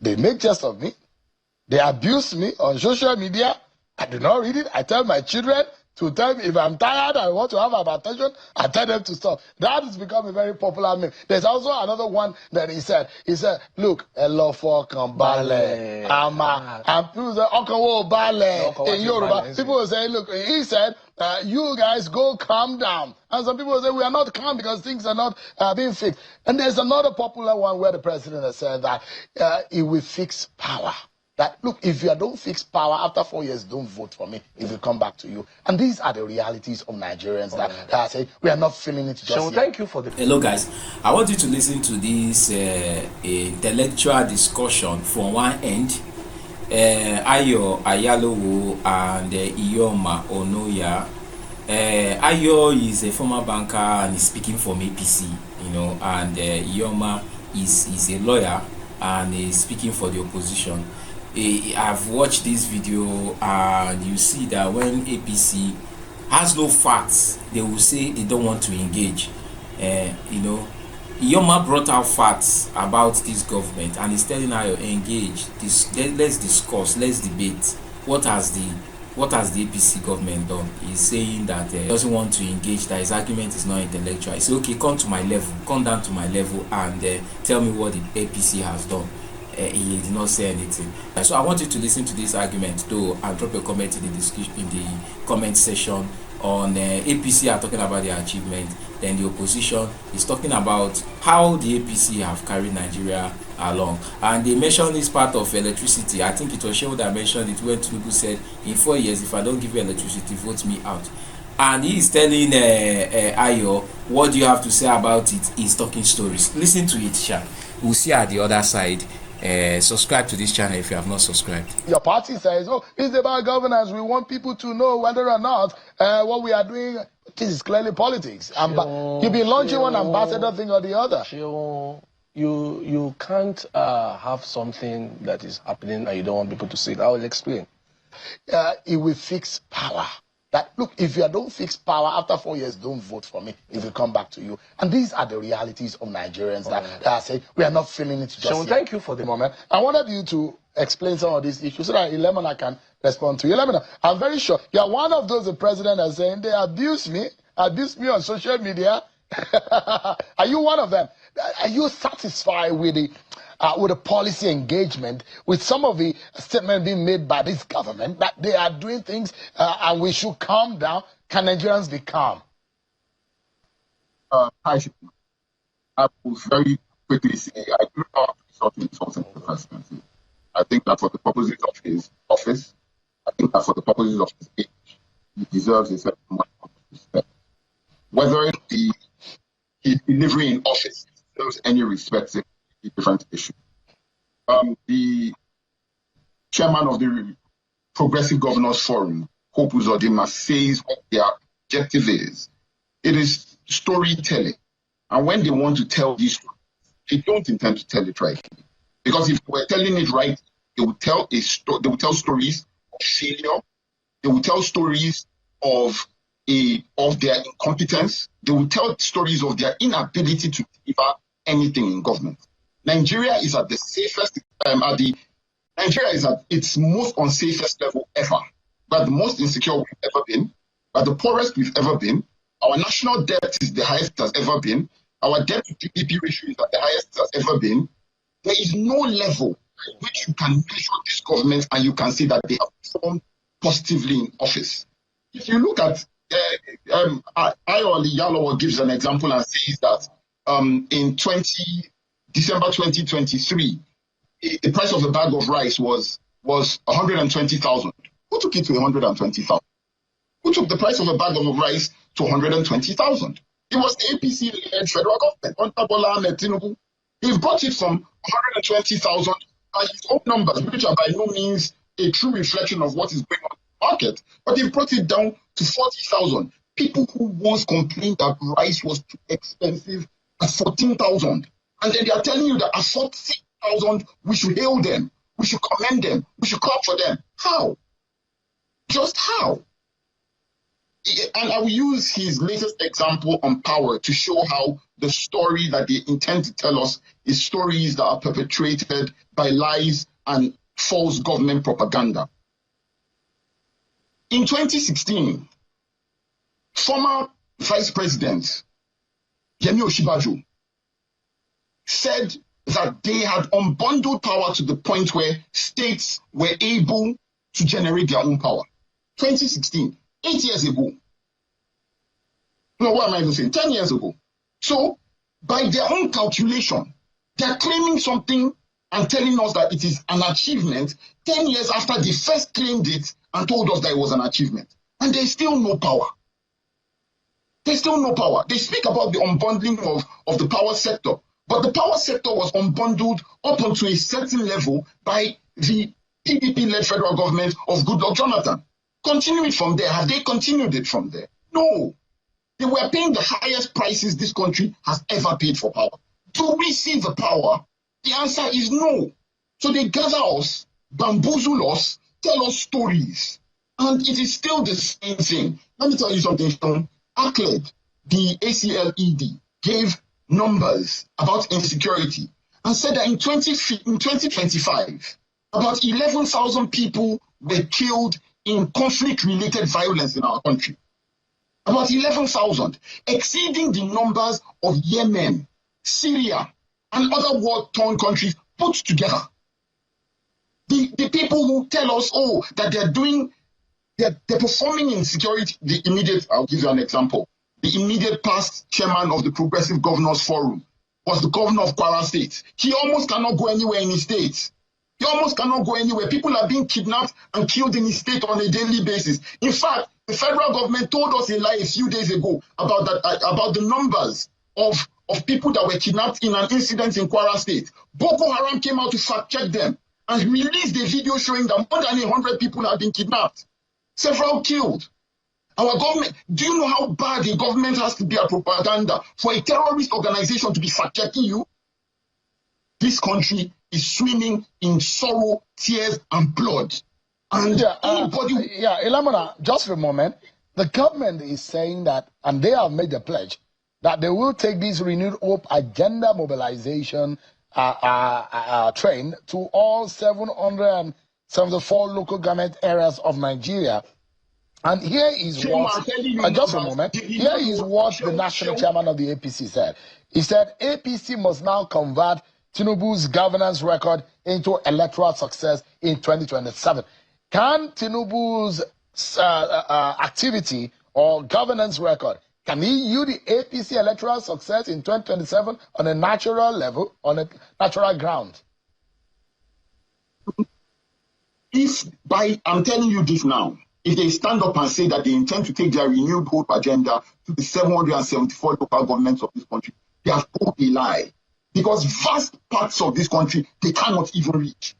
They make jest of me. They abuse me on social media. I do not read it. I tell my children to tell me if I'm tired, I want to have hypertension, I tell them to stop. That has become a very popular meme. There's also another one that he said, look, hello for Kambale. And people say, Okawo Bale. In Yoruba, people will say, look, he said, you guys go calm down. And some people say, we are not calm because things are not being fixed. And there's another popular one where the president has said that he will fix power. That, look, if you don't fix power after 4 years, don't vote for me. It will come back to you. And these are the realities of Nigerians that are saying we are not feeling it just yet. Thank you for the... Hello, guys. I want you to listen to this intellectual discussion from one end. Ayo Ayalowo and Iyoma Onoya. Ayo is a former banker and is speaking from APC, and Iyoma is a lawyer and is speaking for the opposition. I've watched this video and you see that when APC has no facts, they will say they don't want to engage. Iyoma brought out facts about this government and he's telling her, engage. Let's discuss, let's debate. What has the APC government done? He's saying that he doesn't want to engage, that his argument is not intellectual. He said, okay, come to my level, come down to my level and tell me what the APC has done. He did not say anything. So I want you to listen to this argument though and drop a comment in the description, in the comment section on APC are talking about their achievement, then the opposition is talking about how the APC have carried Nigeria along. And they mentioned this part of electricity. I think it was Shehu that mentioned it when Tinubu said, in 4 years, if I don't give you electricity, vote me out. And he is telling Ayo, what do you have to say about it? He's talking stories. Listen to it, Sha. We'll see at the other side. Subscribe to this channel if you have not subscribed. Your party says, oh, it's about governance. We want people to know whether or not what we are doing. This is clearly politics. You've been launching one ambassador thing or the other. You can't have something that is happening and you don't want people to see it. I will explain. It will fix power. That, look, if you don't fix power after 4 years, don't vote for me. It will come back to you. And these are the realities of Nigerians that are saying we are not feeling it just yet. Thank you for the moment. I wanted you to explain some of these issues so that Ilemana can respond to you. Ilemana, I'm very sure you're one of those the president is saying they abuse me on social media. Are you one of them? Are you satisfied with the policy engagement, with some of the statements being made by this government that they are doing things and we should calm down? Can Nigerians be calm? I will very quickly say I do not resort to insulting the presidency. I think that for the purposes of his office, I think that for the purposes of his age, he deserves a certain amount of respect. Whether his delivery in office deserves any respect is a different issue. The chairman of the Progressive Governors Forum, Hope Uzodinma, says what their objective is. It is storytelling. And when they want to tell these stories, they don't intend to tell it right. Because if they were telling it right, they would tell stories of failure. They would tell stories of their incompetence. They will tell stories of their inability to deliver anything in government. Nigeria is at the safest, Nigeria is at its most unsafest level ever. We're the most insecure we've ever been. We're the poorest we've ever been. Our national debt is the highest it has ever been. Our debt to GDP ratio is at the highest it has ever been. There is no level at which you can measure this government and you can see that they have performed positively in office. If you look at Ayo Ayalowo gives an example and says that in December 2023, the price of a bag of rice was 120,000. Who took it to 120,000? Who took the price of a bag of rice to 120,000? It was the APC-led federal government under Bola Ahmed Tinubu. He brought it from 120,000 by his own numbers, which are by no means a true reflection of what is going on in the market, but he brought it down to 40,000. People who once complained that rice was too expensive at 14,000. And then they are telling you that at 40,000, we should hail them, we should commend them, we should clap for them. How? Just how? And I will use his latest example on power to show how the story that they intend to tell us is stories that are perpetrated by lies and false government propaganda. In 2016, former Vice President Yemi Osinbajo said that they had unbundled power to the point where states were able to generate their own power. 2016, 8 years ago. No, what am I even saying? 10 years ago. So, by their own calculation, they're claiming something and telling us that it is an achievement 10 years after they first claimed it and told us that it was an achievement. And there's still no power. There's still no power. They speak about the unbundling of the power sector, but the power sector was unbundled up onto a certain level by the PDP-led federal government of Goodluck Jonathan. Continue it from there. Have they continued it from there? No. They were paying the highest prices this country has ever paid for power. Do we see the power? The answer is no. So they gather us, bamboozle us, tell us stories. And it is still the same thing. Let me tell you something, Sean. ACLED, the ACLED, gave numbers about insecurity and said that in 2025, about 11,000 people were killed in conflict-related violence in our country. About 11,000, exceeding the numbers of Yemen, Syria, and other war-torn countries put together. The people who tell us, oh, that they're performing in security, I'll give you an example. The immediate past chairman of the Progressive Governors Forum was the governor of Kwara State. He almost cannot go anywhere in his state. He almost cannot go anywhere. People are being kidnapped and killed in his state on a daily basis. In fact, the federal government told us a lie a few days ago about the numbers of people that were kidnapped in an incident in Kwara State. Boko Haram came out to fact-check them and released a video showing that more than 100 people have been kidnapped, several killed. Our government, do you know how bad the government has to be at propaganda for a terrorist organization to be fact-checking you? This country is swimming in sorrow, tears, and blood. And Ilamana, just for a moment, the government is saying that, and they have made a pledge, that they will take this renewed hope agenda mobilization train to all 774 local government areas of Nigeria. And here is what, just a moment, here is what the national chairman of the APC said. He said, APC must now convert Tinubu's governance record into electoral success in 2027. Can Tinubu's activity or governance record, can he use the APC electoral success in 2027 on a natural level, on a natural ground? I'm telling you this now, if they stand up and say that they intend to take their renewed hope agenda to the 774 local governments of this country, they have told a lie. Because vast parts of this country, they cannot even reach.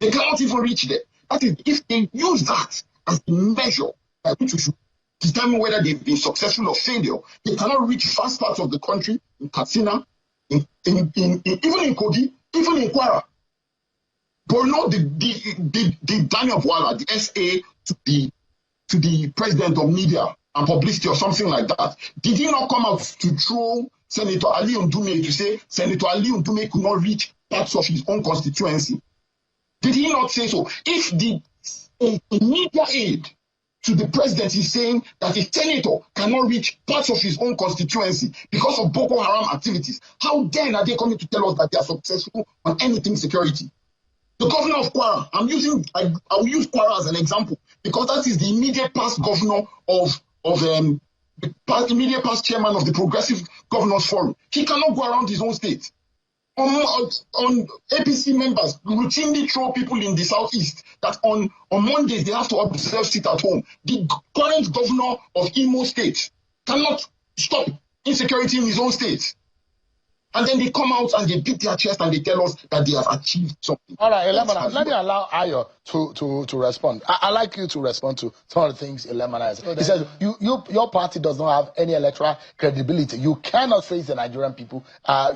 They cannot even reach there. That is, if they use that as the measure by which we should determine whether they've been successful or failure, they cannot reach vast parts of the country, in Katsina, even in Kogi, even in Kwara. But not the Daniel Bwala, the SA to the president of media and publicity or something like that. Did he not come out to troll Senator Ali Ndume to say Senator Ali Ndume could not reach parts of his own constituency? Did he not say so? If the media aid to the president is saying that a senator cannot reach parts of his own constituency because of Boko Haram activities, how then are they coming to tell us that they are successful on anything security? The governor of Kwara, I will use Kwara as an example because that is the immediate past governor the immediate past chairman of the Progressive Governors Forum. He cannot go around his own state. On APC members routinely throw people in the southeast that on Mondays they have to observe sit at home. The current governor of Imo State cannot stop insecurity in his own state. And then they come out and they beat their chest and they tell us that they have achieved something. All right, Elemana, let me allow Ayo to respond. I like you to respond to some of the things Elemana has. He says, your party does not have any electoral credibility. You cannot face the Nigerian people.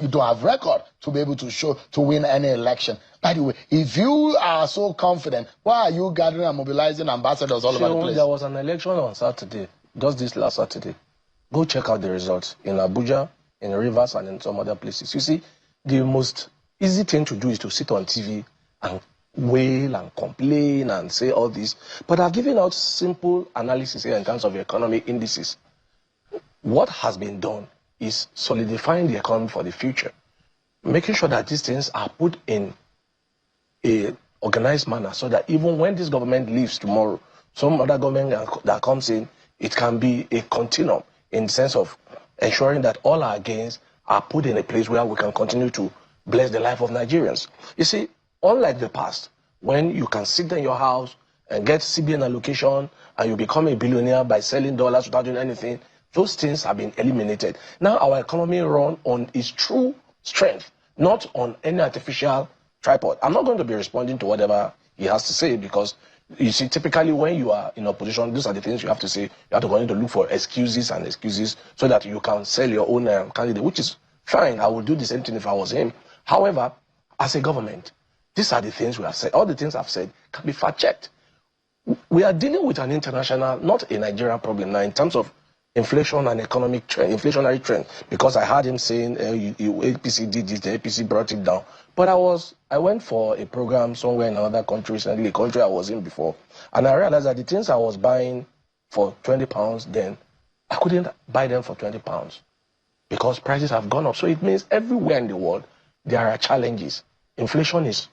You don't have record to be able to win any election. By the way, if you are so confident, why are you gathering and mobilizing ambassadors all over the place? There was an election on Saturday. just this last Saturday. Go check out the results in Abuja, in Rivers, and in some other places. You see, the most easy thing to do is to sit on TV and wail and complain and say all this. But I've given out simple analysis here in terms of economic indices. What has been done is solidifying the economy for the future, making sure that these things are put in a organized manner so that even when this government leaves tomorrow, some other government that comes in, it can be a continuum in the sense of ensuring that all our gains are put in a place where we can continue to bless the life of Nigerians. You see, unlike the past, when you can sit in your house and get CBN allocation and you become a billionaire by selling dollars without doing anything, those things have been eliminated. Now our economy runs on its true strength, not on any artificial tripod. I'm not going to be responding to whatever he has to say because, you see, typically when you are in opposition, these are the things you have to say. You have to go in to look for excuses and excuses so that you can sell your own candidate, which is fine. I would do the same thing if I was him. However, as a government, these are the things we have said. All the things I've said can be fact-checked. We are dealing with an international, not a Nigerian problem now in terms of inflation and economic trend, inflationary trend, because I heard him saying APC did this, the APC brought it down. But I went for a program somewhere in another country recently, a country I was in before, and I realized that the things I was buying for £20 then, I couldn't buy them for £20 because prices have gone up. So it means everywhere in the world, there are challenges. Inflation is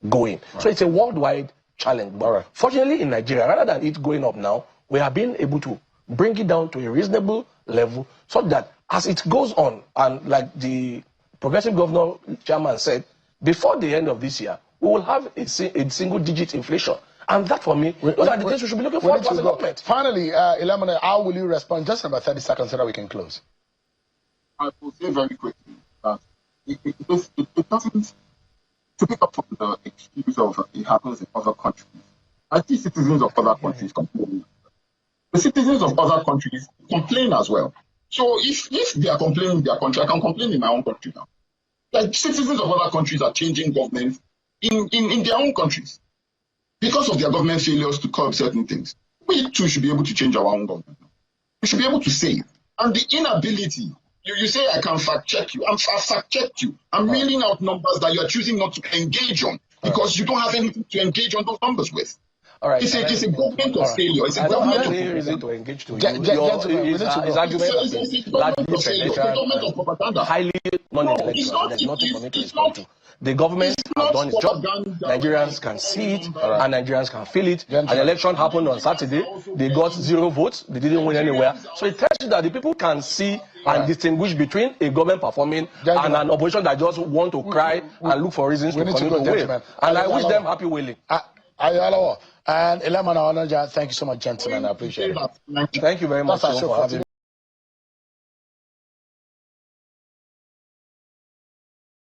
going. Right. So it's a worldwide challenge. But fortunately in Nigeria, rather than it going up now, we have been able to bring it down to a reasonable level so that as it goes on, and like the progressive governor chairman said, before the end of this year, we will have a single-digit inflation. And that, for me, those are the things we should be looking for as a government. Finally, Ilemane, how will you respond? Just about 30 seconds so that we can close. I will say very quickly that it doesn't, to pick up from the excuse of it happens in other countries, I see citizens of other countries complaining. The citizens of other countries complain as well. So if they are complaining in their country, I can complain in my own country now. Like citizens of other countries are changing governments in their own countries because of their government failures to curb certain things. We too should be able to change our own government. We should be able to say it. And the inability, you say I can fact check you. I've fact checked you. I'm reeling out numbers that you're choosing not to engage on because you don't have anything to engage on those numbers with. All right. It's a government of failure. It's a government of reason to engage to his argument is government of propaganda. Highly non-intellectual. There's nothing for me to respond to. The government has done its job. Nigerians can see it and Nigerians can feel it. An election happened on Saturday. They got 0 votes. They didn't win anywhere. So it tells you that the people can see and distinguish between a government performing and an opposition that just want to cry and look for reasons to continue to wail. And I wish them happy wailing. And Ilemane Onaja, thank you so much, gentlemen. I appreciate it. Thank you very much for having me.